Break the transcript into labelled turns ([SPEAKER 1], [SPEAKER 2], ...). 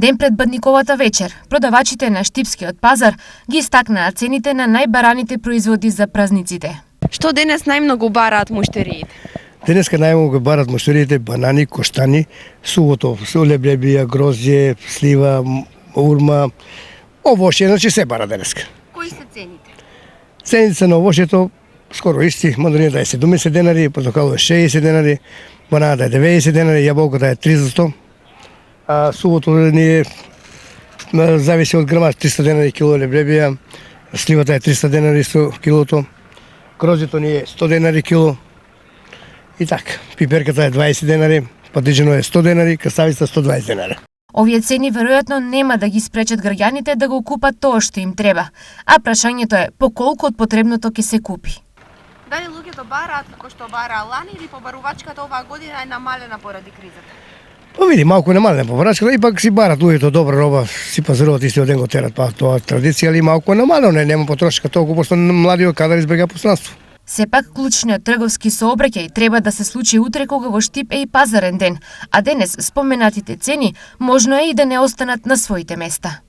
[SPEAKER 1] Ден пред Бадниковата вечер, продавачите на Штипскиот пазар ги истакнаа цените на најбараните производи за празниците.
[SPEAKER 2] Што денес најмногу бараат муштериите?
[SPEAKER 3] Денеска најмногу бараат муштериите банани, коштани, сувото, лебљебија, грозје, слива, урма, овошје, значи се бара денеска.
[SPEAKER 2] Кои се цените?
[SPEAKER 3] Цените на овошјето скоро исти, мандарината е 70 денари, портокалот е 60 денари, бананата е 90 денари, јаболката е 300, а сувото ни е зависи од грамаж 300 денари кило лебљебија, сливата е 300 денари килото, грозјето ни е 100 денари кило и така. Пиперката е 20 денари, патиџено е 100 денари, краставица 120 денари.
[SPEAKER 1] Овие цени веројатно нема да ги спречат граѓаните да го купат тоа што им треба, а прашањето е по колку од потребното ќе се купи.
[SPEAKER 2] Дали луѓето бараат како што бараа лани или побарувачката оваа година е намалена поради кризата?
[SPEAKER 3] Види, малку намалена побарачката, ипак си барат луѓето добра роба, си пазаруваат истиот ден го терат, па тоа традиција, али малку намалено, нема потрошка толку, пошто младиот кадар избега пространство.
[SPEAKER 1] Сепак клучниот трговски сообраќај треба да се случи утре кога во Штип е и пазарен ден, а денес споменатите цени можно е и да не останат на своите места.